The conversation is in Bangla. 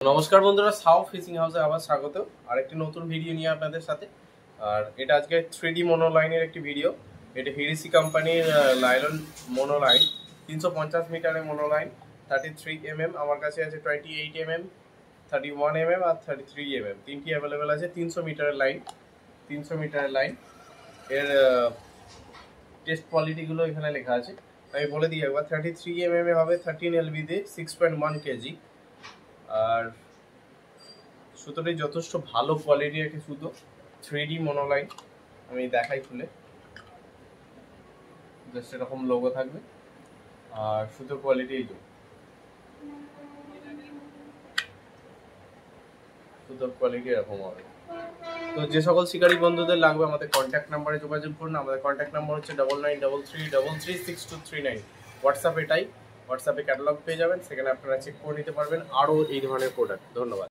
নমস্কার বন্ধুরা, সাউ ফিশিং হাউসে আবার স্বাগত। আরেকটি নতুন ভিডিও নিয়ে আপনাদের সাথে। আর এটা আজকে 3D মোনোলাইনের একটি ভিডিও। এটা হিরিসি কোম্পানির লাইলন মোনোলাইন, 350 মিটারের মোনোলাইন, 33 mm। আমার কাছে আছে 28 mm, 31 mm আর 33 mm, তিনটি অ্যাভেলেবেল আছে। 300 মিটারের লাইন, 300 মিটারের লাইন। এর টেস্ট কোয়ালিটিগুলো এখানে লেখা আছে, আমি বলে দিই একবার। 33 mm এ হবে 13 LB দিয়ে 6.1 কেজি। আর সুতোটি যথেষ্ট ভালো কোয়ালিটির একটি সুতো, 3D মোনোলাইন। আমি দেখাই খুলে, জাস্ট এরকম লোগো থাকবে। আর সুতোর কোয়ালিটি এই যে, সুতোর কোয়ালিটি এরকম হবে। তো যে সকল শিকারী বন্ধুদের লাগবে আমাদের কন্ট্যাক্ট নাম্বারে যোগাযোগ করুন। আমাদের কন্ট্যাক্ট নাম্বার হচ্ছে 9933336239। হোয়াটসঅ্যাপ এটাই, হোয়াটসঅ্যাপে ক্যাটালগ পেয়ে যাবেন, সেখানে আপনারা চেক করে নিতে পারবেন আরও এই ধরনের প্রোডাক্ট। ধন্যবাদ।